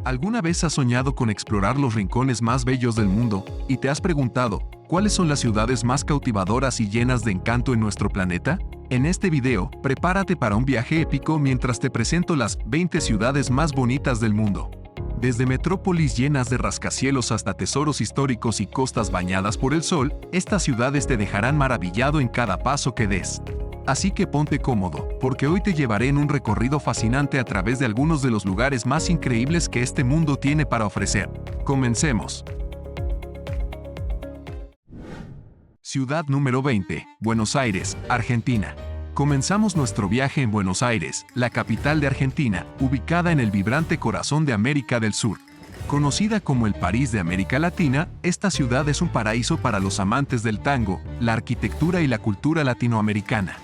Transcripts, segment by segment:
¿Alguna vez has soñado con explorar los rincones más bellos del mundo y te has preguntado, ¿cuáles son las ciudades más cautivadoras y llenas de encanto en nuestro planeta? En este video, prepárate para un viaje épico mientras te presento las 20 ciudades más bonitas del mundo. Desde metrópolis llenas de rascacielos hasta tesoros históricos y costas bañadas por el sol, estas ciudades te dejarán maravillado en cada paso que des. Así que ponte cómodo, porque hoy te llevaré en un recorrido fascinante a través de algunos de los lugares más increíbles que este mundo tiene para ofrecer. Comencemos. Ciudad número 20, Buenos Aires, Argentina. Comenzamos nuestro viaje en Buenos Aires, la capital de Argentina, ubicada en el vibrante corazón de América del Sur. Conocida como el París de América Latina, esta ciudad es un paraíso para los amantes del tango, la arquitectura y la cultura latinoamericana.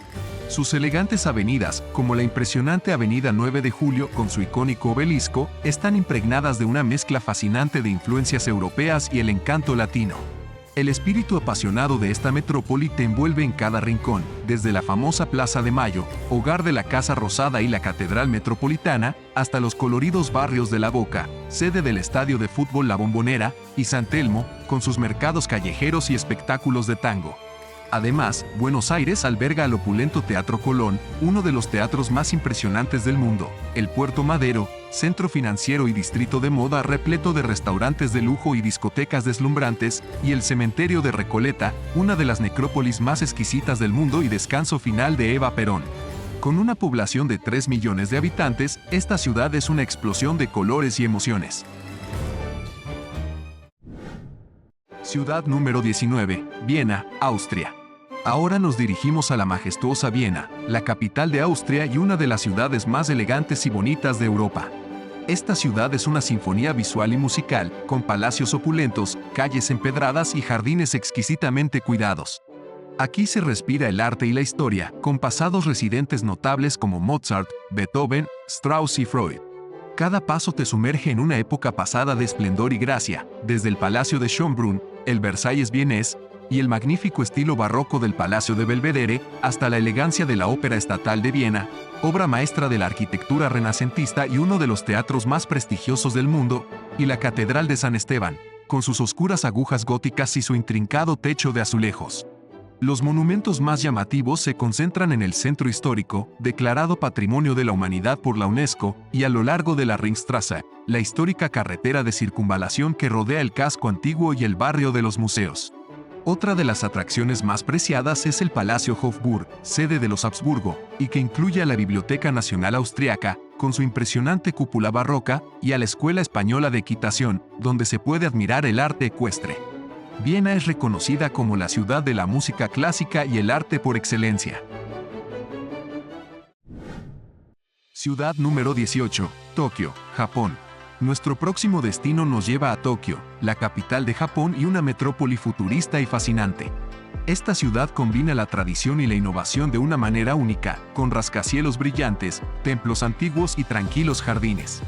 Sus elegantes avenidas, como la impresionante Avenida 9 de Julio con su icónico obelisco, están impregnadas de una mezcla fascinante de influencias europeas y el encanto latino. El espíritu apasionado de esta metrópoli te envuelve en cada rincón, desde la famosa Plaza de Mayo, hogar de la Casa Rosada y la Catedral Metropolitana, hasta los coloridos barrios de La Boca, sede del estadio de fútbol La Bombonera, y San Telmo, con sus mercados callejeros y espectáculos de tango. Además, Buenos Aires alberga al opulento Teatro Colón, uno de los teatros más impresionantes del mundo, el Puerto Madero, centro financiero y distrito de moda repleto de restaurantes de lujo y discotecas deslumbrantes, y el cementerio de Recoleta, una de las necrópolis más exquisitas del mundo y descanso final de Eva Perón. Con una población de 3 millones de habitantes, esta ciudad es una explosión de colores y emociones. Ciudad número 19, Viena, Austria. Ahora nos dirigimos a la majestuosa Viena, la capital de Austria y una de las ciudades más elegantes y bonitas de Europa. Esta ciudad es una sinfonía visual y musical, con palacios opulentos, calles empedradas y jardines exquisitamente cuidados. Aquí se respira el arte y la historia, con pasados residentes notables como Mozart, Beethoven, Strauss y Freud. Cada paso te sumerge en una época pasada de esplendor y gracia, desde el Palacio de Schönbrunn, el Versalles vienés, y el magnífico estilo barroco del Palacio de Belvedere, hasta la elegancia de la Ópera Estatal de Viena, obra maestra de la arquitectura renacentista y uno de los teatros más prestigiosos del mundo, y la Catedral de San Esteban, con sus oscuras agujas góticas y su intrincado techo de azulejos. Los monumentos más llamativos se concentran en el centro histórico, declarado Patrimonio de la Humanidad por la UNESCO, y a lo largo de la Ringstraße, la histórica carretera de circunvalación que rodea el casco antiguo y el barrio de los museos. Otra de las atracciones más preciadas es el Palacio Hofburg, sede de los Habsburgo, y que incluye a la Biblioteca Nacional Austriaca, con su impresionante cúpula barroca, y a la Escuela Española de Equitación, donde se puede admirar el arte ecuestre. Viena es reconocida como la ciudad de la música clásica y el arte por excelencia. Ciudad número 18, Tokio, Japón. Nuestro próximo destino nos lleva a Tokio, la capital de Japón y una metrópoli futurista y fascinante. Esta ciudad combina la tradición y la innovación de una manera única, con rascacielos brillantes, templos antiguos y tranquilos jardines.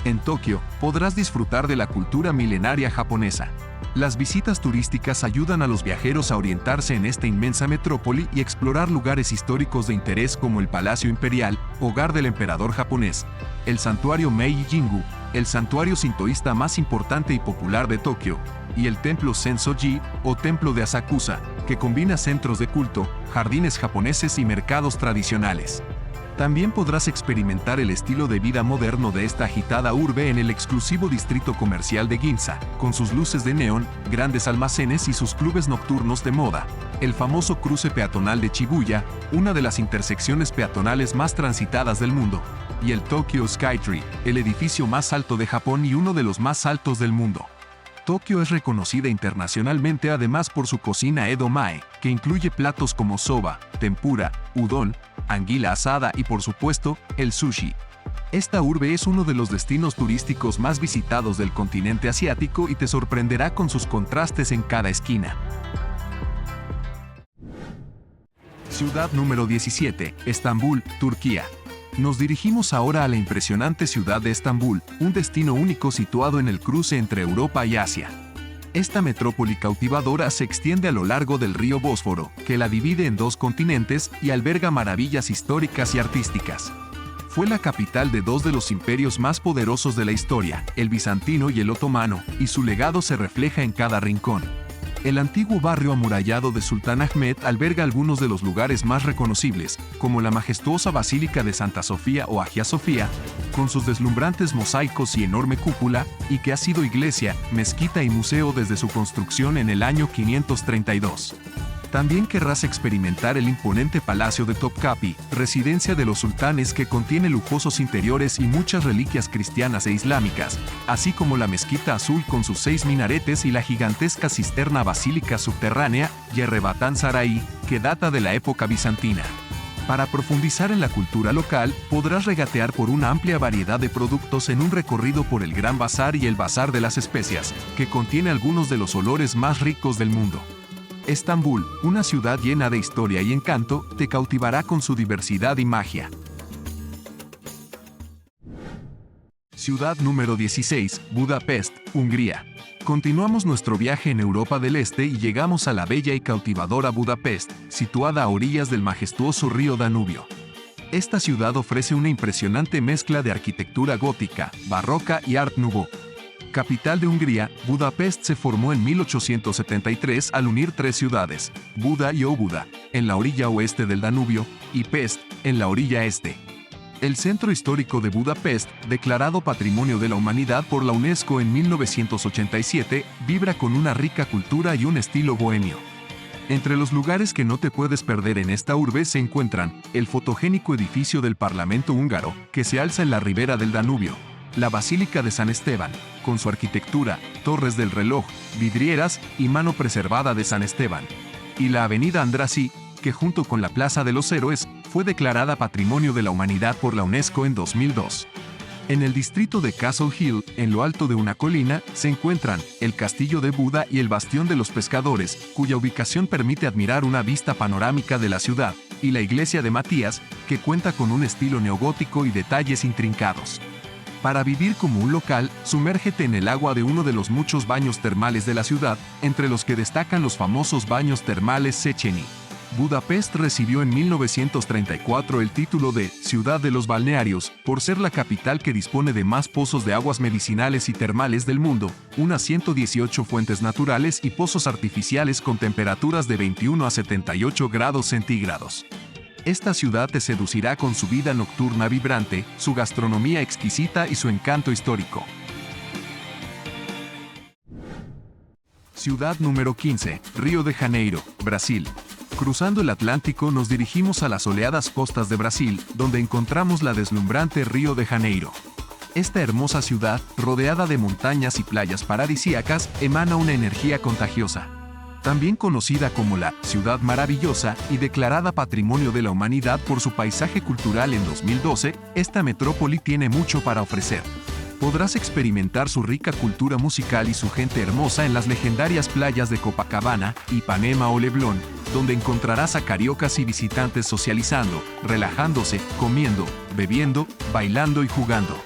En Tokio, podrás disfrutar de la cultura milenaria japonesa. Las visitas turísticas ayudan a los viajeros a orientarse en esta inmensa metrópoli y explorar lugares históricos de interés como el Palacio Imperial, hogar del emperador japonés, el santuario Meiji-Jingu, el santuario sintoísta más importante y popular de Tokio, y el templo Sensoji, o templo de Asakusa, que combina centros de culto, jardines japoneses y mercados tradicionales. También podrás experimentar el estilo de vida moderno de esta agitada urbe en el exclusivo distrito comercial de Ginza, con sus luces de neón, grandes almacenes y sus clubes nocturnos de moda. El famoso cruce peatonal de Shibuya, una de las intersecciones peatonales más transitadas del mundo, y el Tokyo Skytree, el edificio más alto de Japón y uno de los más altos del mundo. Tokio es reconocida internacionalmente además por su cocina Edo Mae, que incluye platos como soba, tempura, udon, anguila asada y por supuesto, el sushi. Esta urbe es uno de los destinos turísticos más visitados del continente asiático y te sorprenderá con sus contrastes en cada esquina. Ciudad número 17, Estambul, Turquía. Nos dirigimos ahora a la impresionante ciudad de Estambul, un destino único situado en el cruce entre Europa y Asia. Esta metrópoli cautivadora se extiende a lo largo del río Bósforo, que la divide en dos continentes y alberga maravillas históricas y artísticas. Fue la capital de dos de los imperios más poderosos de la historia, el bizantino y el otomano, y su legado se refleja en cada rincón. El antiguo barrio amurallado de Sultán Ahmed alberga algunos de los lugares más reconocibles, como la majestuosa Basílica de Santa Sofía o Hagia Sofía, con sus deslumbrantes mosaicos y enorme cúpula, y que ha sido iglesia, mezquita y museo desde su construcción en el año 532. También querrás experimentar el imponente Palacio de Topkapi, residencia de los sultanes que contiene lujosos interiores y muchas reliquias cristianas e islámicas, así como la Mezquita Azul con sus 6 minaretes y la gigantesca cisterna basílica subterránea, Yerebatan Saray, que data de la época bizantina. Para profundizar en la cultura local, podrás regatear por una amplia variedad de productos en un recorrido por el Gran Bazar y el Bazar de las Especias, que contiene algunos de los olores más ricos del mundo. Estambul, una ciudad llena de historia y encanto, te cautivará con su diversidad y magia. Ciudad número 16, Budapest, Hungría. Continuamos nuestro viaje en Europa del Este y llegamos a la bella y cautivadora Budapest, situada a orillas del majestuoso río Danubio. Esta ciudad ofrece una impresionante mezcla de arquitectura gótica, barroca y Art Nouveau. Capital de Hungría, Budapest se formó en 1873 al unir 3 ciudades, Buda y Óbuda, en la orilla oeste del Danubio, y Pest, en la orilla este. El centro histórico de Budapest, declarado Patrimonio de la Humanidad por la UNESCO en 1987, vibra con una rica cultura y un estilo bohemio. Entre los lugares que no te puedes perder en esta urbe se encuentran el fotogénico edificio del Parlamento húngaro, que se alza en la ribera del Danubio, la Basílica de San Esteban, con su arquitectura, torres del reloj, vidrieras y mano preservada de San Esteban, y la Avenida Andrassy, que junto con la Plaza de los Héroes, fue declarada Patrimonio de la Humanidad por la UNESCO en 2002. En el distrito de Castle Hill, en lo alto de una colina, se encuentran el Castillo de Buda y el Bastión de los Pescadores, cuya ubicación permite admirar una vista panorámica de la ciudad, y la Iglesia de Matías, que cuenta con un estilo neogótico y detalles intrincados. Para vivir como un local, sumérgete en el agua de uno de los muchos baños termales de la ciudad, entre los que destacan los famosos baños termales Széchenyi. Budapest recibió en 1934 el título de Ciudad de los Balnearios, por ser la capital que dispone de más pozos de aguas medicinales y termales del mundo, unas 118 fuentes naturales y pozos artificiales con temperaturas de 21 a 78 grados centígrados. Esta ciudad te seducirá con su vida nocturna vibrante, su gastronomía exquisita y su encanto histórico. Ciudad número 15, Río de Janeiro, Brasil. Cruzando el Atlántico nos dirigimos a las soleadas costas de Brasil, donde encontramos la deslumbrante Río de Janeiro. Esta hermosa ciudad, rodeada de montañas y playas paradisíacas, emana una energía contagiosa. También conocida como la Ciudad Maravillosa y declarada Patrimonio de la Humanidad por su paisaje cultural en 2012, esta metrópoli tiene mucho para ofrecer. Podrás experimentar su rica cultura musical y su gente hermosa en las legendarias playas de Copacabana, Ipanema o Leblon, donde encontrarás a cariocas y visitantes socializando, relajándose, comiendo, bebiendo, bailando y jugando.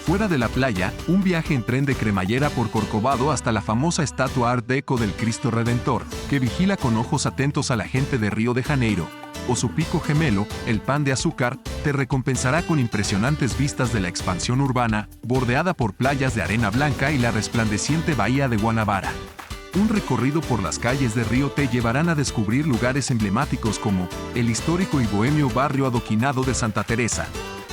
Fuera de la playa, un viaje en tren de cremallera por Corcovado hasta la famosa estatua Art Deco del Cristo Redentor, que vigila con ojos atentos a la gente de Río de Janeiro, o su pico gemelo, el Pan de Azúcar, te recompensará con impresionantes vistas de la expansión urbana, bordeada por playas de arena blanca y la resplandeciente bahía de Guanabara. Un recorrido por las calles de Río te llevarán a descubrir lugares emblemáticos como el histórico y bohemio barrio adoquinado de Santa Teresa,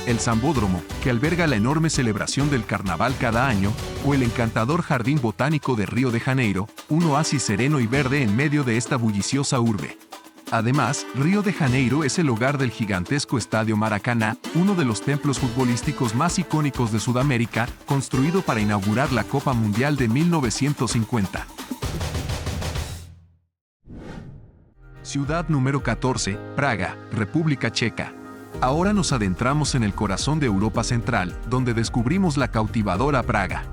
el Sambódromo, que alberga la enorme celebración del carnaval cada año, o el encantador Jardín Botánico de Río de Janeiro, un oasis sereno y verde en medio de esta bulliciosa urbe. Además, Río de Janeiro es el hogar del gigantesco Estadio Maracaná, uno de los templos futbolísticos más icónicos de Sudamérica, construido para inaugurar la Copa Mundial de 1950. Ciudad número 14, Praga, República Checa. Ahora nos adentramos en el corazón de Europa Central, donde descubrimos la cautivadora Praga.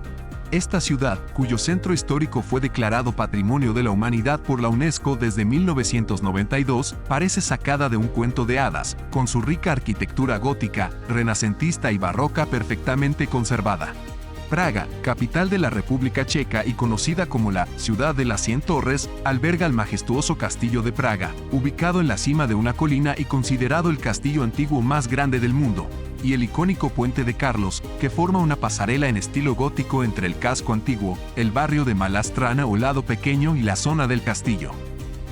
Esta ciudad, cuyo centro histórico fue declarado Patrimonio de la Humanidad por la UNESCO desde 1992, parece sacada de un cuento de hadas, con su rica arquitectura gótica, renacentista y barroca perfectamente conservada. Praga, capital de la República Checa y conocida como la Ciudad de las 100 Torres, alberga el majestuoso Castillo de Praga, ubicado en la cima de una colina y considerado el castillo antiguo más grande del mundo. y el icónico Puente de Carlos, que forma una pasarela en estilo gótico entre el casco antiguo, el barrio de Malastrana o Lado Pequeño y la zona del castillo.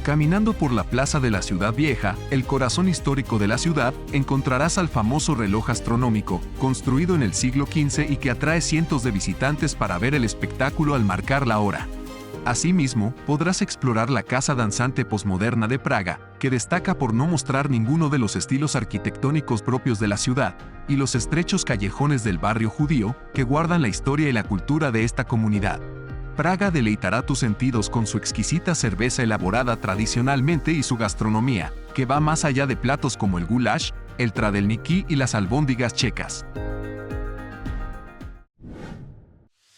Caminando por la plaza de la Ciudad Vieja, el corazón histórico de la ciudad, encontrarás al famoso reloj astronómico, construido en el siglo XV y que atrae cientos de visitantes para ver el espectáculo al marcar la hora. Asimismo, podrás explorar la casa danzante posmoderna de Praga, que destaca por no mostrar ninguno de los estilos arquitectónicos propios de la ciudad, y los estrechos callejones del barrio judío, que guardan la historia y la cultura de esta comunidad. Praga deleitará tus sentidos con su exquisita cerveza elaborada tradicionalmente y su gastronomía, que va más allá de platos como el goulash, el tradelniki y las albóndigas checas.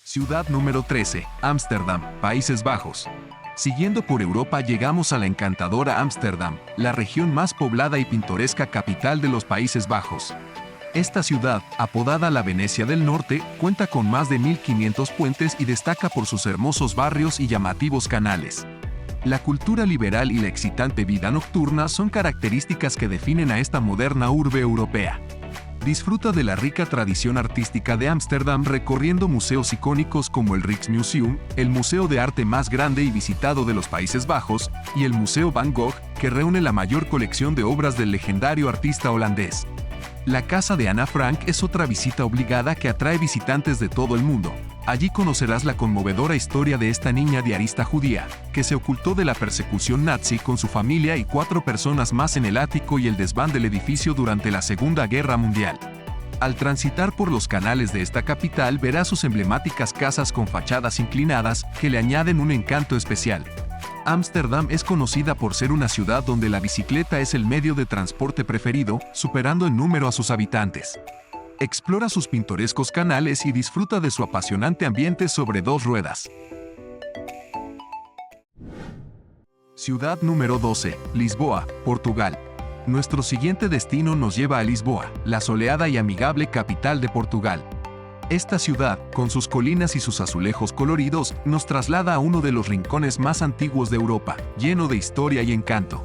Ciudad número 13, Ámsterdam, Países Bajos. Siguiendo por Europa llegamos a la encantadora Ámsterdam, la región más poblada y pintoresca capital de los Países Bajos. Esta ciudad, apodada la Venecia del Norte, cuenta con más de 1500 puentes y destaca por sus hermosos barrios y llamativos canales. La cultura liberal y la excitante vida nocturna son características que definen a esta moderna urbe europea. Disfruta de la rica tradición artística de Ámsterdam recorriendo museos icónicos como el Rijksmuseum, el museo de arte más grande y visitado de los Países Bajos, y el Museo Van Gogh, que reúne la mayor colección de obras del legendario artista holandés. La casa de Ana Frank es otra visita obligada que atrae visitantes de todo el mundo. Allí conocerás la conmovedora historia de esta niña diarista judía, que se ocultó de la persecución nazi con su familia y 4 personas más en el ático y el desván del edificio durante la Segunda Guerra Mundial. Al transitar por los canales de esta capital verás sus emblemáticas casas con fachadas inclinadas que le añaden un encanto especial. Ámsterdam es conocida por ser una ciudad donde la bicicleta es el medio de transporte preferido, superando en número a sus habitantes. Explora sus pintorescos canales y disfruta de su apasionante ambiente sobre 2 ruedas. Ciudad número 12, Lisboa, Portugal. Nuestro siguiente destino nos lleva a Lisboa, la soleada y amigable capital de Portugal. Esta ciudad, con sus colinas y sus azulejos coloridos, nos traslada a uno de los rincones más antiguos de Europa, lleno de historia y encanto.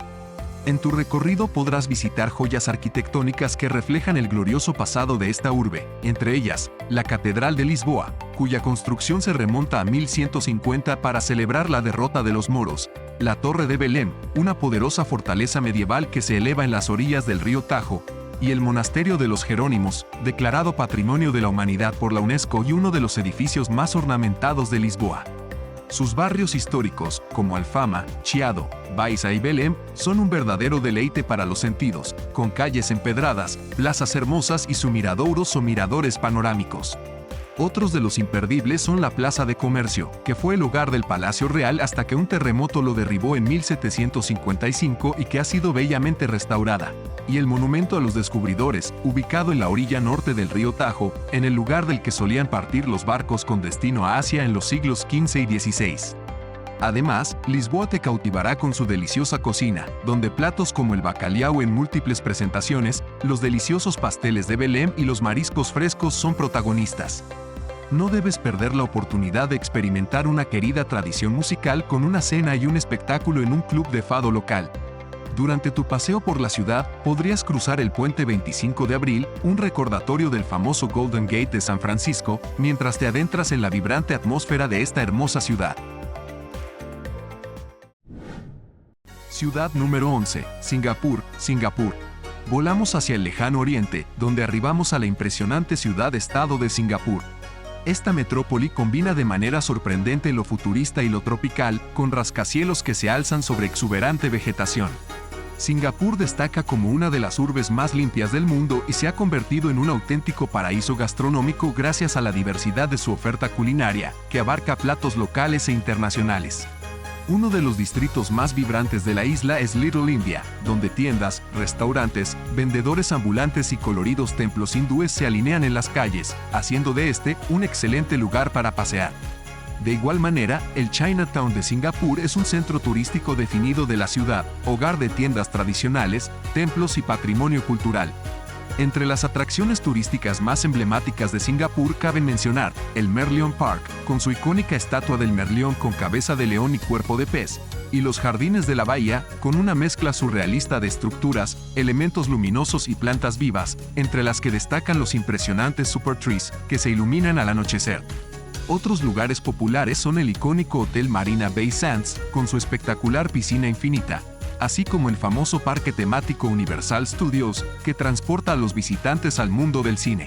En tu recorrido podrás visitar joyas arquitectónicas que reflejan el glorioso pasado de esta urbe, entre ellas, la Catedral de Lisboa, cuya construcción se remonta a 1150 para celebrar la derrota de los moros, la Torre de Belém, una poderosa fortaleza medieval que se eleva en las orillas del río Tajo, y el Monasterio de los Jerónimos, declarado Patrimonio de la Humanidad por la UNESCO y uno de los edificios más ornamentados de Lisboa. Sus barrios históricos, como Alfama, Chiado, Baixa y Belém, son un verdadero deleite para los sentidos, con calles empedradas, plazas hermosas y sumiradouros o miradores panorámicos. Otros de los imperdibles son la Plaza de Comercio, que fue el hogar del Palacio Real hasta que un terremoto lo derribó en 1755 y que ha sido bellamente restaurada, y el Monumento a los Descubridores, ubicado en la orilla norte del río Tajo, en el lugar del que solían partir los barcos con destino a Asia en los siglos XV y XVI. Además, Lisboa te cautivará con su deliciosa cocina, donde platos como el bacalhau en múltiples presentaciones, los deliciosos pasteles de Belém y los mariscos frescos son protagonistas. No debes perder la oportunidad de experimentar una querida tradición musical con una cena y un espectáculo en un club de fado local. Durante tu paseo por la ciudad, podrías cruzar el puente 25 de abril, un recordatorio del famoso Golden Gate de San Francisco, mientras te adentras en la vibrante atmósfera de esta hermosa ciudad. Ciudad número 11, Singapur, Singapur. Volamos hacia el lejano oriente, donde arribamos a la impresionante ciudad-estado de Singapur. Esta metrópoli combina de manera sorprendente lo futurista y lo tropical, con rascacielos que se alzan sobre exuberante vegetación. Singapur destaca como una de las urbes más limpias del mundo y se ha convertido en un auténtico paraíso gastronómico gracias a la diversidad de su oferta culinaria, que abarca platos locales e internacionales. Uno de los distritos más vibrantes de la isla es Little India, donde tiendas, restaurantes, vendedores ambulantes y coloridos templos hindúes se alinean en las calles, haciendo de este un excelente lugar para pasear. De igual manera, el Chinatown de Singapur es un centro turístico definido de la ciudad, hogar de tiendas tradicionales, templos y patrimonio cultural. Entre las atracciones turísticas más emblemáticas de Singapur caben mencionar el Merlion Park, con su icónica estatua del Merlión con cabeza de león y cuerpo de pez, y los jardines de la bahía, con una mezcla surrealista de estructuras, elementos luminosos y plantas vivas, entre las que destacan los impresionantes super trees, que se iluminan al anochecer. Otros lugares populares son el icónico Hotel Marina Bay Sands, con su espectacular piscina infinita, así como el famoso parque temático Universal Studios, que transporta a los visitantes al mundo del cine.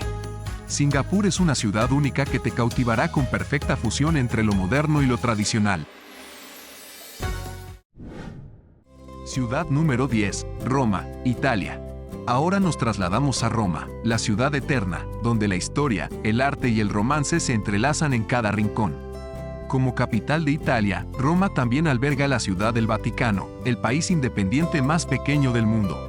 Singapur es una ciudad única que te cautivará con perfecta fusión entre lo moderno y lo tradicional. Ciudad número 10, Roma, Italia. Ahora nos trasladamos a Roma, la ciudad eterna, donde la historia, el arte y el romance se entrelazan en cada rincón. Como capital de Italia, Roma también alberga la Ciudad del Vaticano, el país independiente más pequeño del mundo.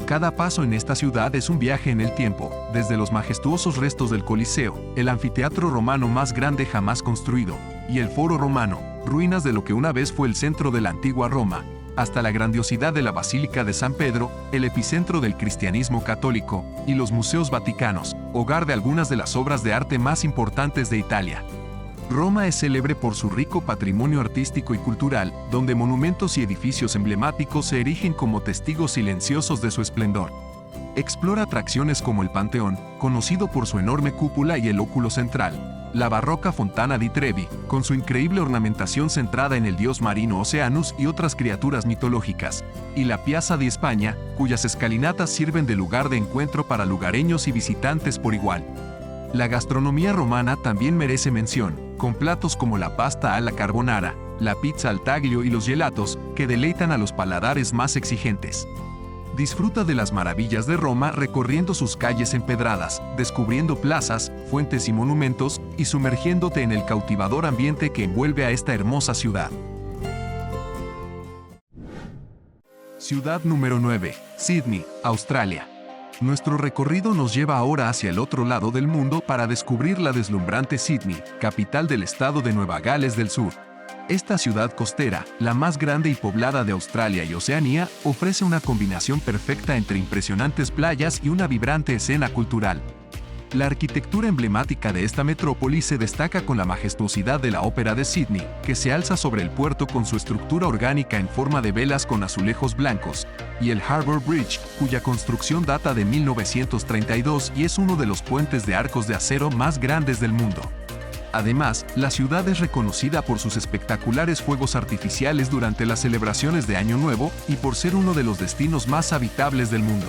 Cada paso en esta ciudad es un viaje en el tiempo, desde los majestuosos restos del Coliseo, el anfiteatro romano más grande jamás construido, y el Foro Romano, ruinas de lo que una vez fue el centro de la antigua Roma, hasta la grandiosidad de la Basílica de San Pedro, el epicentro del cristianismo católico, y los museos vaticanos, hogar de algunas de las obras de arte más importantes de Italia. Roma es célebre por su rico patrimonio artístico y cultural, donde monumentos y edificios emblemáticos se erigen como testigos silenciosos de su esplendor. Explora atracciones como el Panteón, conocido por su enorme cúpula y el óculo central, la barroca Fontana di Trevi, con su increíble ornamentación centrada en el dios marino Oceanus y otras criaturas mitológicas, y la Piazza di España, cuyas escalinatas sirven de lugar de encuentro para lugareños y visitantes por igual. La gastronomía romana también merece mención, con platos como la pasta alla carbonara, la pizza al taglio y los gelatos, que deleitan a los paladares más exigentes. Disfruta de las maravillas de Roma recorriendo sus calles empedradas, descubriendo plazas, fuentes y monumentos, y sumergiéndote en el cautivador ambiente que envuelve a esta hermosa ciudad. Ciudad número 9, Sydney, Australia. Nuestro recorrido nos lleva ahora hacia el otro lado del mundo para descubrir la deslumbrante Sydney, capital del estado de Nueva Gales del Sur. Esta ciudad costera, la más grande y poblada de Australia y Oceanía, ofrece una combinación perfecta entre impresionantes playas y una vibrante escena cultural. La arquitectura emblemática de esta metrópoli se destaca con la majestuosidad de la Ópera de Sydney, que se alza sobre el puerto con su estructura orgánica en forma de velas con azulejos blancos, y el Harbour Bridge, cuya construcción data de 1932 y es uno de los puentes de arcos de acero más grandes del mundo. Además, la ciudad es reconocida por sus espectaculares fuegos artificiales durante las celebraciones de Año Nuevo y por ser uno de los destinos más habitables del mundo.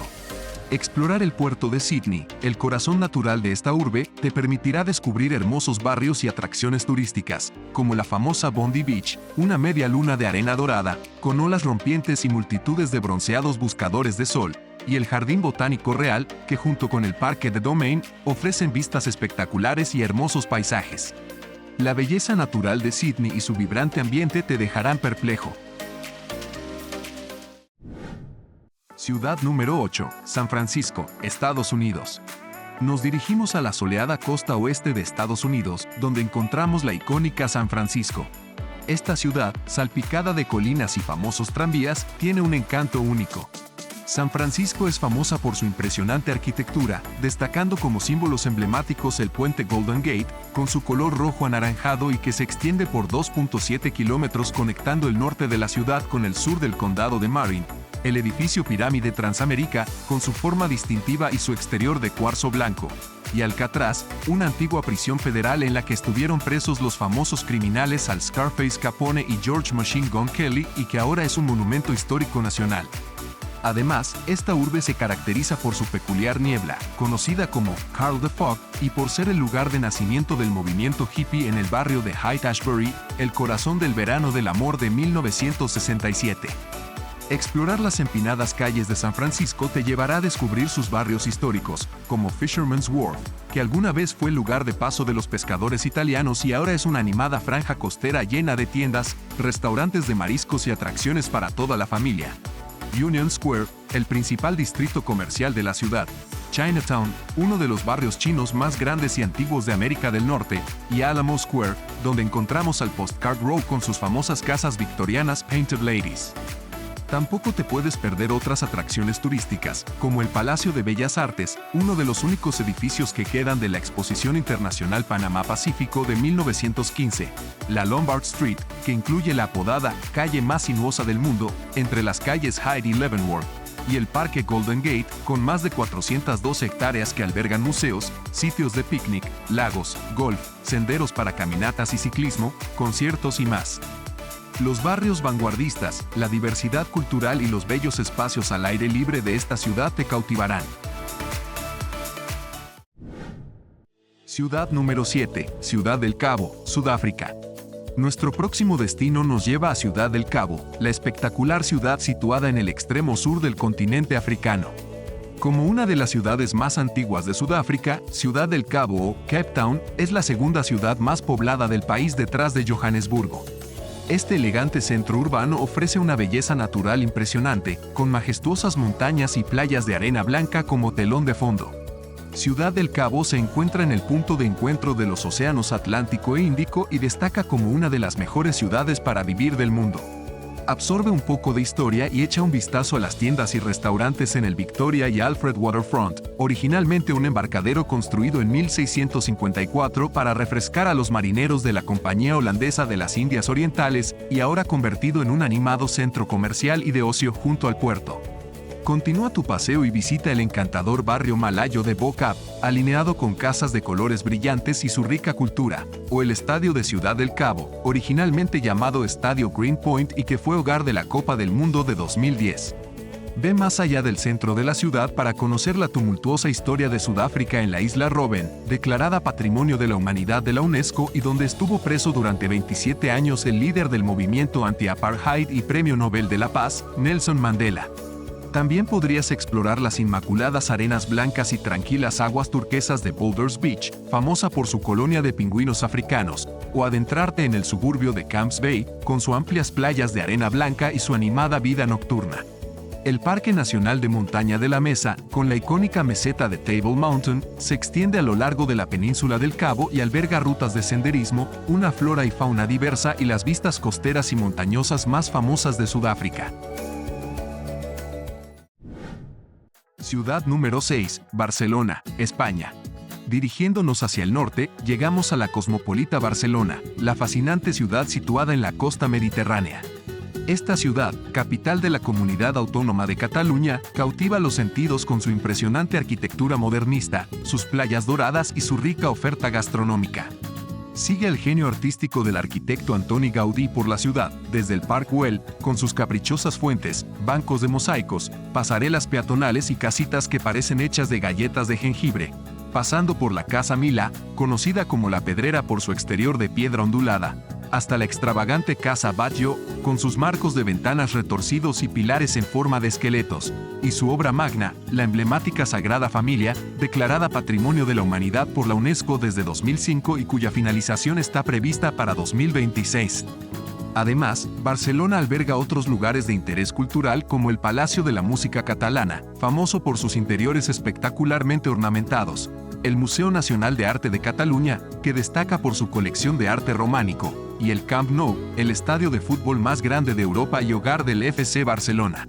Explorar el puerto de Sydney, el corazón natural de esta urbe, te permitirá descubrir hermosos barrios y atracciones turísticas, como la famosa Bondi Beach, una media luna de arena dorada, con olas rompientes y multitudes de bronceados buscadores de sol, y el Jardín Botánico Real, que junto con el Parque de Domain, ofrecen vistas espectaculares y hermosos paisajes. La belleza natural de Sydney y su vibrante ambiente te dejarán perplejo. Ciudad número 8, San Francisco, Estados Unidos. Nos dirigimos a la soleada costa oeste de Estados Unidos, donde encontramos la icónica San Francisco. Esta ciudad, salpicada de colinas y famosos tranvías, tiene un encanto único. San Francisco es famosa por su impresionante arquitectura, destacando como símbolos emblemáticos el puente Golden Gate, con su color rojo anaranjado y que se extiende por 2.7 kilómetros conectando el norte de la ciudad con el sur del condado de Marin, el edificio Pirámide Transamérica, con su forma distintiva y su exterior de cuarzo blanco, y Alcatraz, una antigua prisión federal en la que estuvieron presos los famosos criminales Al Scarface Capone y George Machine Gun Kelly y que ahora es un monumento histórico nacional. Además, esta urbe se caracteriza por su peculiar niebla, conocida como Carl the Fog, y por ser el lugar de nacimiento del movimiento hippie en el barrio de Haight-Ashbury, el corazón del verano del amor de 1967. Explorar las empinadas calles de San Francisco te llevará a descubrir sus barrios históricos, como Fisherman's Wharf, que alguna vez fue el lugar de paso de los pescadores italianos y ahora es una animada franja costera llena de tiendas, restaurantes de mariscos y atracciones para toda la familia. Union Square, el principal distrito comercial de la ciudad, Chinatown, uno de los barrios chinos más grandes y antiguos de América del Norte, y Alamo Square, donde encontramos al Postcard Row con sus famosas casas victorianas Painted Ladies. Tampoco te puedes perder otras atracciones turísticas, como el Palacio de Bellas Artes, uno de los únicos edificios que quedan de la Exposición Internacional Panamá-Pacífico de 1915, la Lombard Street, que incluye la apodada calle más sinuosa del mundo, entre las calles Hyde y Leavenworth, y el Parque Golden Gate, con más de 412 hectáreas que albergan museos, sitios de picnic, lagos, golf, senderos para caminatas y ciclismo, conciertos y más. Los barrios vanguardistas, la diversidad cultural y los bellos espacios al aire libre de esta ciudad te cautivarán. Ciudad número 7, Ciudad del Cabo, Sudáfrica. Nuestro próximo destino nos lleva a Ciudad del Cabo, la espectacular ciudad situada en el extremo sur del continente africano. Como una de las ciudades más antiguas de Sudáfrica, Ciudad del Cabo o Cape Town es la segunda ciudad más poblada del país detrás de Johannesburgo. Este elegante centro urbano ofrece una belleza natural impresionante, con majestuosas montañas y playas de arena blanca como telón de fondo. Ciudad del Cabo se encuentra en el punto de encuentro de los océanos Atlántico e Índico y destaca como una de las mejores ciudades para vivir del mundo. Absorbe un poco de historia y echa un vistazo a las tiendas y restaurantes en el Victoria y Alfred Waterfront, originalmente un embarcadero construido en 1654 para refrescar a los marineros de la Compañía Holandesa de las Indias Orientales y ahora convertido en un animado centro comercial y de ocio junto al puerto. Continúa tu paseo y visita el encantador barrio malayo de Bo-Kaap, alineado con casas de colores brillantes y su rica cultura, o el Estadio de Ciudad del Cabo, originalmente llamado Estadio Greenpoint y que fue hogar de la Copa del Mundo de 2010. Ve más allá del centro de la ciudad para conocer la tumultuosa historia de Sudáfrica en la isla Robben, declarada Patrimonio de la Humanidad de la UNESCO y donde estuvo preso durante 27 años el líder del movimiento anti-apartheid y Premio Nobel de la Paz, Nelson Mandela. También podrías explorar las inmaculadas arenas blancas y tranquilas aguas turquesas de Boulders Beach, famosa por su colonia de pingüinos africanos, o adentrarte en el suburbio de Camps Bay, con sus amplias playas de arena blanca y su animada vida nocturna. El Parque Nacional de Montaña de la Mesa, con la icónica meseta de Table Mountain, se extiende a lo largo de la península del Cabo y alberga rutas de senderismo, una flora y fauna diversa y las vistas costeras y montañosas más famosas de Sudáfrica. Ciudad número 6, Barcelona, España. Dirigiéndonos hacia el norte, llegamos a la cosmopolita Barcelona, la fascinante ciudad situada en la costa mediterránea. Esta ciudad, capital de la Comunidad Autónoma de Cataluña, cautiva los sentidos con su impresionante arquitectura modernista, sus playas doradas y su rica oferta gastronómica. Sigue el genio artístico del arquitecto Antoni Gaudí por la ciudad, desde el Parc Güell, con sus caprichosas fuentes, bancos de mosaicos, pasarelas peatonales y casitas que parecen hechas de galletas de jengibre, pasando por la Casa Milà, conocida como La Pedrera por su exterior de piedra ondulada, hasta la extravagante Casa Batlló, con sus marcos de ventanas retorcidos y pilares en forma de esqueletos, y su obra magna, la emblemática Sagrada Familia, declarada Patrimonio de la Humanidad por la UNESCO desde 2005 y cuya finalización está prevista para 2026. Además, Barcelona alberga otros lugares de interés cultural como el Palacio de la Música Catalana, famoso por sus interiores espectacularmente ornamentados, el Museo Nacional de Arte de Cataluña, que destaca por su colección de arte románico, y el Camp Nou, el estadio de fútbol más grande de Europa y hogar del FC Barcelona.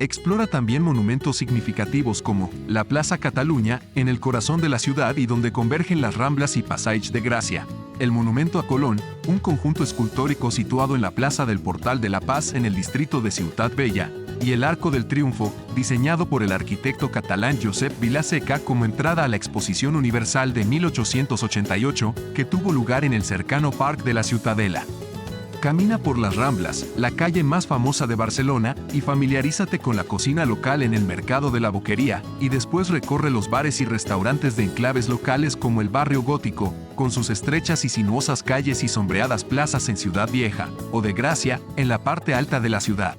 Explora también monumentos significativos como la Plaza Cataluña, en el corazón de la ciudad y donde convergen las Ramblas y Passeig de Gràcia, el Monumento a Colón, un conjunto escultórico situado en la Plaza del Portal de la Paz en el distrito de Ciutat Vella, y el Arco del Triunfo, diseñado por el arquitecto catalán Josep Vilaseca como entrada a la Exposición Universal de 1888, que tuvo lugar en el cercano Parc de la Ciutadella. Camina por las Ramblas, la calle más famosa de Barcelona, y familiarízate con la cocina local en el Mercado de la Boquería, y después recorre los bares y restaurantes de enclaves locales como el Barrio Gótico, con sus estrechas y sinuosas calles y sombreadas plazas en Ciudad Vieja, o de Gracia, en la parte alta de la ciudad.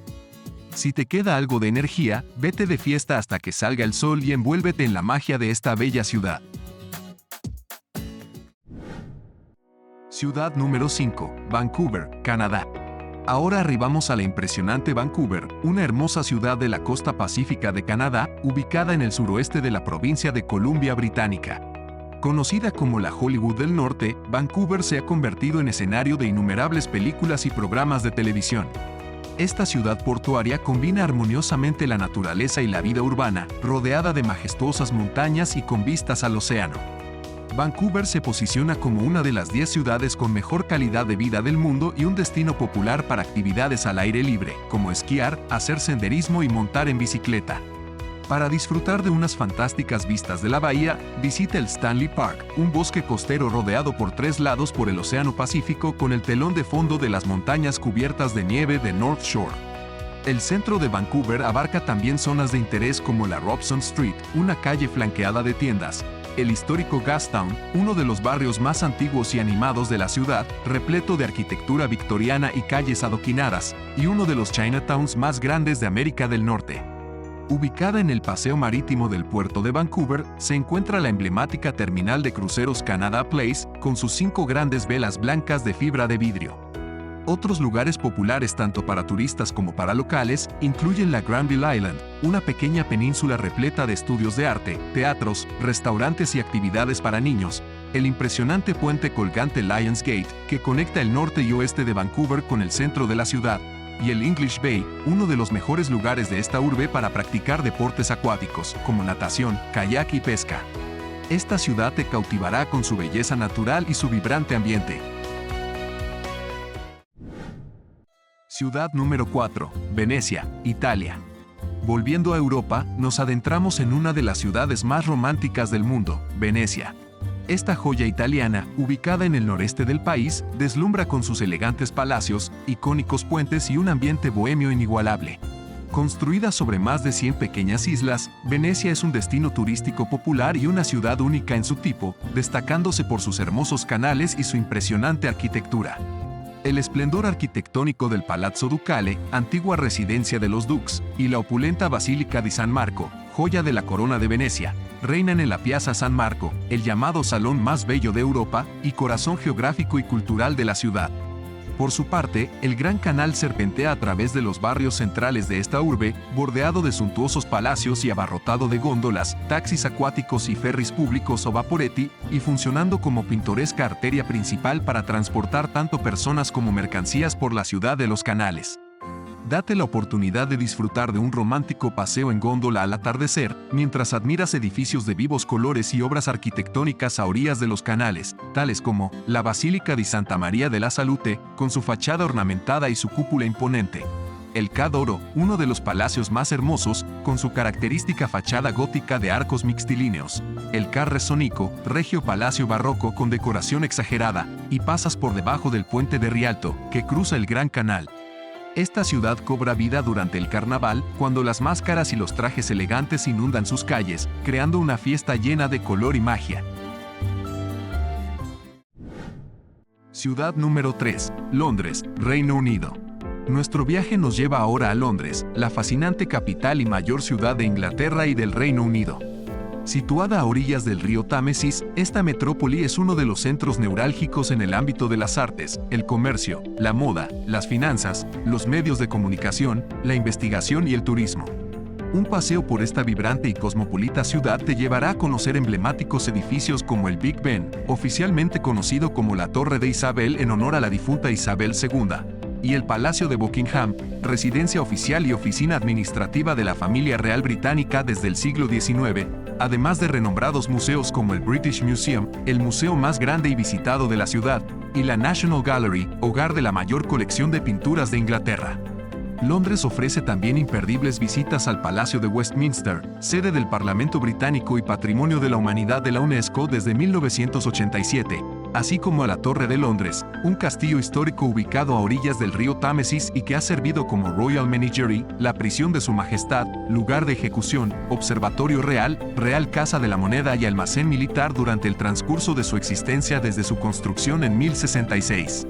Si te queda algo de energía, vete de fiesta hasta que salga el sol y envuélvete en la magia de esta bella ciudad. Ciudad número 5, Vancouver, Canadá. Ahora arribamos a la impresionante Vancouver, una hermosa ciudad de la costa pacífica de Canadá, ubicada en el suroeste de la provincia de Columbia Británica. Conocida como la Hollywood del Norte, Vancouver se ha convertido en escenario de innumerables películas y programas de televisión. Esta ciudad portuaria combina armoniosamente la naturaleza y la vida urbana, rodeada de majestuosas montañas y con vistas al océano. Vancouver se posiciona como una de las 10 ciudades con mejor calidad de vida del mundo y un destino popular para actividades al aire libre, como esquiar, hacer senderismo y montar en bicicleta. Para disfrutar de unas fantásticas vistas de la bahía, visita el Stanley Park, un bosque costero rodeado por 3 lados por el Océano Pacífico con el telón de fondo de las montañas cubiertas de nieve de North Shore. El centro de Vancouver abarca también zonas de interés como la Robson Street, una calle flanqueada de tiendas, el histórico Gastown, uno de los barrios más antiguos y animados de la ciudad, repleto de arquitectura victoriana y calles adoquinadas, y uno de los Chinatowns más grandes de América del Norte. Ubicada en el paseo marítimo del puerto de Vancouver, se encuentra la emblemática terminal de cruceros Canada Place, con sus 5 grandes velas blancas de fibra de vidrio. Otros lugares populares tanto para turistas como para locales incluyen la Granville Island, una pequeña península repleta de estudios de arte, teatros, restaurantes y actividades para niños, el impresionante puente colgante Lions Gate, que conecta el norte y oeste de Vancouver con el centro de la ciudad, y el English Bay, uno de los mejores lugares de esta urbe para practicar deportes acuáticos, como natación, kayak y pesca. Esta ciudad te cautivará con su belleza natural y su vibrante ambiente. Ciudad número 4, Venecia, Italia. Volviendo a Europa, nos adentramos en una de las ciudades más románticas del mundo, Venecia. Esta joya italiana, ubicada en el noreste del país, deslumbra con sus elegantes palacios, icónicos puentes y un ambiente bohemio inigualable. Construida sobre más de 100 pequeñas islas, Venecia es un destino turístico popular y una ciudad única en su tipo, destacándose por sus hermosos canales y su impresionante arquitectura. El esplendor arquitectónico del Palazzo Ducale, antigua residencia de los Dux, y la opulenta Basílica di San Marco, joya de la corona de Venecia, reinan en la Piazza San Marco, el llamado salón más bello de Europa y corazón geográfico y cultural de la ciudad. Por su parte, el Gran Canal serpentea a través de los barrios centrales de esta urbe, bordeado de suntuosos palacios y abarrotado de góndolas, taxis acuáticos y ferries públicos o vaporetti, y funcionando como pintoresca arteria principal para transportar tanto personas como mercancías por la ciudad de los canales. Date la oportunidad de disfrutar de un romántico paseo en góndola al atardecer, mientras admiras edificios de vivos colores y obras arquitectónicas a orillas de los canales, tales como la Basílica di Santa María de la Salute, con su fachada ornamentada y su cúpula imponente. El Ca' d'Oro, uno de los palacios más hermosos, con su característica fachada gótica de arcos mixtilíneos. El Ca' Rezzonico, regio palacio barroco con decoración exagerada, y pasas por debajo del puente de Rialto, que cruza el Gran Canal. Esta ciudad cobra vida durante el carnaval, cuando las máscaras y los trajes elegantes inundan sus calles, creando una fiesta llena de color y magia. Ciudad número 3, Londres, Reino Unido. Nuestro viaje nos lleva ahora a Londres, la fascinante capital y mayor ciudad de Inglaterra y del Reino Unido. Situada a orillas del río Támesis, esta metrópoli es uno de los centros neurálgicos en el ámbito de las artes, el comercio, la moda, las finanzas, los medios de comunicación, la investigación y el turismo. Un paseo por esta vibrante y cosmopolita ciudad te llevará a conocer emblemáticos edificios como el Big Ben, oficialmente conocido como la Torre de Isabel en honor a la difunta Isabel II, y el Palacio de Buckingham, residencia oficial y oficina administrativa de la familia real británica desde el siglo XIX, además de renombrados museos como el British Museum, el museo más grande y visitado de la ciudad, y la National Gallery, hogar de la mayor colección de pinturas de Inglaterra. Londres ofrece también imperdibles visitas al Palacio de Westminster, sede del Parlamento Británico y Patrimonio de la Humanidad de la UNESCO desde 1987, así como a la Torre de Londres, un castillo histórico ubicado a orillas del río Támesis y que ha servido como Royal Menagerie, la prisión de Su Majestad, lugar de ejecución, observatorio real, Real Casa de la Moneda y almacén militar durante el transcurso de su existencia desde su construcción en 1066.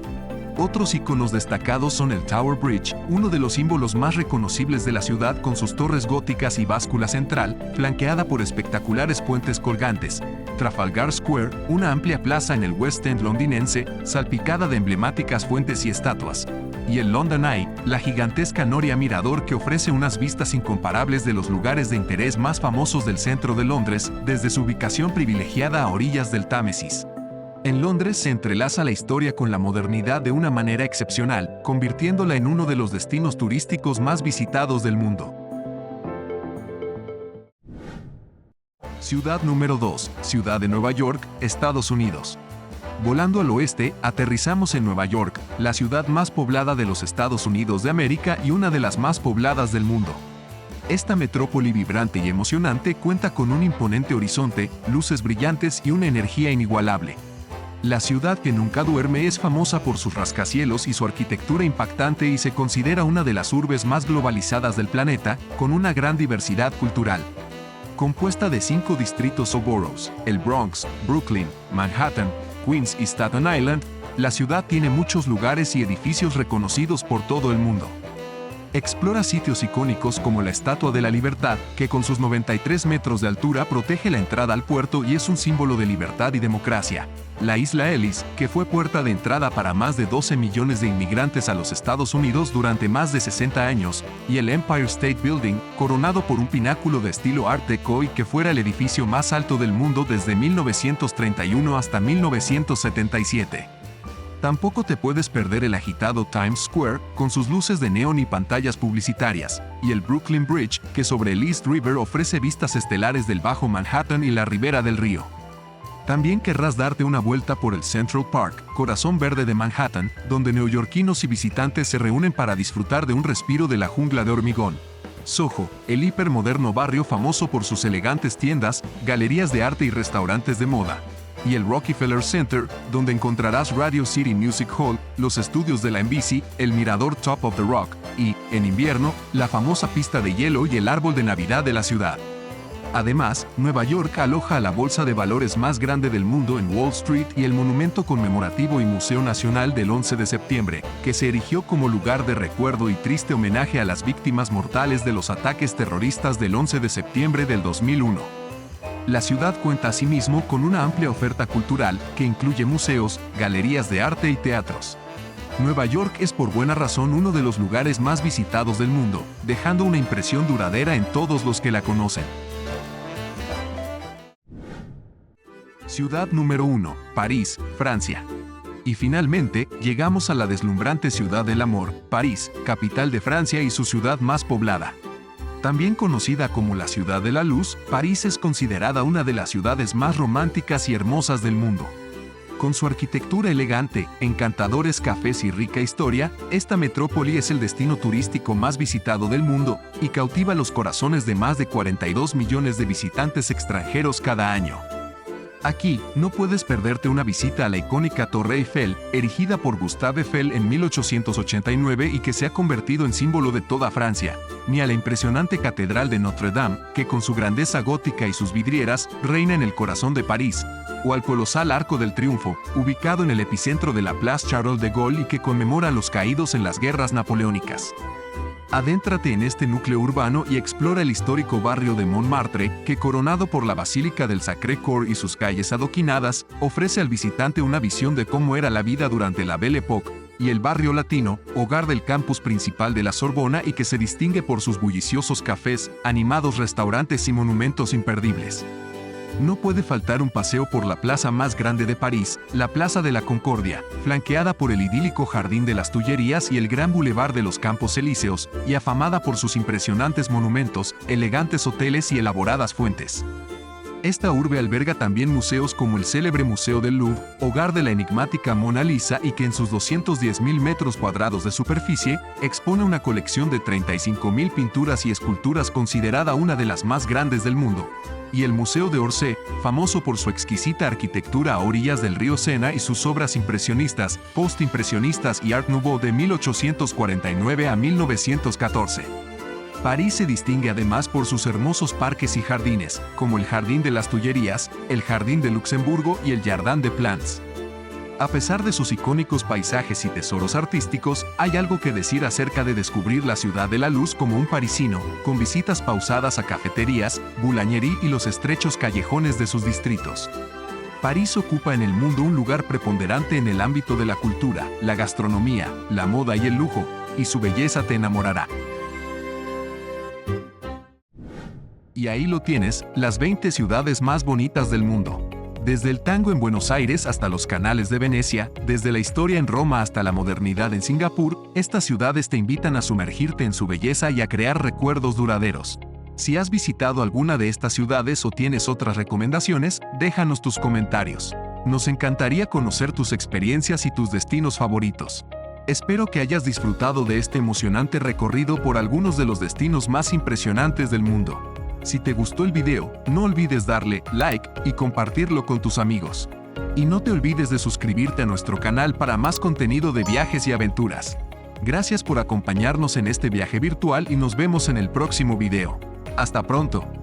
Otros iconos destacados son el Tower Bridge, uno de los símbolos más reconocibles de la ciudad con sus torres góticas y báscula central, flanqueada por espectaculares puentes colgantes. Trafalgar Square, una amplia plaza en el West End londinense, salpicada de emblemáticas fuentes y estatuas. Y el London Eye, la gigantesca noria mirador que ofrece unas vistas incomparables de los lugares de interés más famosos del centro de Londres, desde su ubicación privilegiada a orillas del Támesis. En Londres se entrelaza la historia con la modernidad de una manera excepcional, convirtiéndola en uno de los destinos turísticos más visitados del mundo. Ciudad número 2, Ciudad de Nueva York, Estados Unidos. Volando al oeste, aterrizamos en Nueva York, la ciudad más poblada de los Estados Unidos de América y una de las más pobladas del mundo. Esta metrópoli vibrante y emocionante cuenta con un imponente horizonte, luces brillantes y una energía inigualable. La ciudad que nunca duerme es famosa por sus rascacielos y su arquitectura impactante y se considera una de las urbes más globalizadas del planeta, con una gran diversidad cultural. Compuesta de 5 distritos o boroughs, el Bronx, Brooklyn, Manhattan, Queens y Staten Island, la ciudad tiene muchos lugares y edificios reconocidos por todo el mundo. Explora sitios icónicos como la Estatua de la Libertad, que con sus 93 metros de altura protege la entrada al puerto y es un símbolo de libertad y democracia. La isla Ellis, que fue puerta de entrada para más de 12 millones de inmigrantes a los Estados Unidos durante más de 60 años, y el Empire State Building, coronado por un pináculo de estilo Art Deco y que fuera el edificio más alto del mundo desde 1931 hasta 1977. Tampoco te puedes perder el agitado Times Square, con sus luces de neón y pantallas publicitarias, y el Brooklyn Bridge, que sobre el East River ofrece vistas estelares del Bajo Manhattan y la ribera del río. También querrás darte una vuelta por el Central Park, corazón verde de Manhattan, donde neoyorquinos y visitantes se reúnen para disfrutar de un respiro de la jungla de hormigón. Soho, el hipermoderno barrio famoso por sus elegantes tiendas, galerías de arte y restaurantes de moda. Y el Rockefeller Center, donde encontrarás Radio City Music Hall, los estudios de la NBC, el mirador Top of the Rock y, en invierno, la famosa pista de hielo y el árbol de Navidad de la ciudad. Además, Nueva York aloja a la bolsa de valores más grande del mundo en Wall Street y el monumento conmemorativo y Museo Nacional del 11 de septiembre, que se erigió como lugar de recuerdo y triste homenaje a las víctimas mortales de los ataques terroristas del 11 de septiembre del 2001. La ciudad cuenta asimismo con una amplia oferta cultural que incluye museos, galerías de arte y teatros. Nueva York es por buena razón uno de los lugares más visitados del mundo, dejando una impresión duradera en todos los que la conocen. Ciudad número 1, París, Francia. Y finalmente, llegamos a la deslumbrante ciudad del amor, París, capital de Francia y su ciudad más poblada. También conocida como la Ciudad de la Luz, París es considerada una de las ciudades más románticas y hermosas del mundo. Con su arquitectura elegante, encantadores cafés y rica historia, esta metrópoli es el destino turístico más visitado del mundo y cautiva los corazones de más de 42 millones de visitantes extranjeros cada año. Aquí, no puedes perderte una visita a la icónica Torre Eiffel, erigida por Gustave Eiffel en 1889 y que se ha convertido en símbolo de toda Francia, ni a la impresionante Catedral de Notre Dame, que con su grandeza gótica y sus vidrieras, reina en el corazón de París, o al colosal Arco del Triunfo, ubicado en el epicentro de la Place Charles de Gaulle y que conmemora a los caídos en las guerras napoleónicas. Adéntrate en este núcleo urbano y explora el histórico barrio de Montmartre, que coronado por la Basílica del Sacré-Cœur y sus calles adoquinadas, ofrece al visitante una visión de cómo era la vida durante la Belle Époque, y el barrio latino, hogar del campus principal de la Sorbona y que se distingue por sus bulliciosos cafés, animados restaurantes y monumentos imperdibles. No puede faltar un paseo por la plaza más grande de París, la Plaza de la Concordia, flanqueada por el idílico Jardín de las Tullerías y el gran Boulevard de los Campos Elíseos, y afamada por sus impresionantes monumentos, elegantes hoteles y elaboradas fuentes. Esta urbe alberga también museos como el célebre Museo del Louvre, hogar de la enigmática Mona Lisa y que en sus 210.000 metros cuadrados de superficie, expone una colección de 35.000 pinturas y esculturas considerada una de las más grandes del mundo. Y el Museo de Orsay, famoso por su exquisita arquitectura a orillas del río Sena y sus obras impresionistas, postimpresionistas y Art Nouveau de 1849 a 1914. París se distingue además por sus hermosos parques y jardines, como el Jardín de las Tullerías, el Jardín de Luxemburgo y el Jardin des Plantes. A pesar de sus icónicos paisajes y tesoros artísticos, hay algo que decir acerca de descubrir la Ciudad de la Luz como un parisino, con visitas pausadas a cafeterías, boulangerie y los estrechos callejones de sus distritos. París ocupa en el mundo un lugar preponderante en el ámbito de la cultura, la gastronomía, la moda y el lujo, y su belleza te enamorará. Y ahí lo tienes, las 20 ciudades más bonitas del mundo. Desde el tango en Buenos Aires hasta los canales de Venecia, desde la historia en Roma hasta la modernidad en Singapur, estas ciudades te invitan a sumergirte en su belleza y a crear recuerdos duraderos. Si has visitado alguna de estas ciudades o tienes otras recomendaciones, déjanos tus comentarios. Nos encantaría conocer tus experiencias y tus destinos favoritos. Espero que hayas disfrutado de este emocionante recorrido por algunos de los destinos más impresionantes del mundo. Si te gustó el video, no olvides darle like y compartirlo con tus amigos. Y no te olvides de suscribirte a nuestro canal para más contenido de viajes y aventuras. Gracias por acompañarnos en este viaje virtual y nos vemos en el próximo video. Hasta pronto.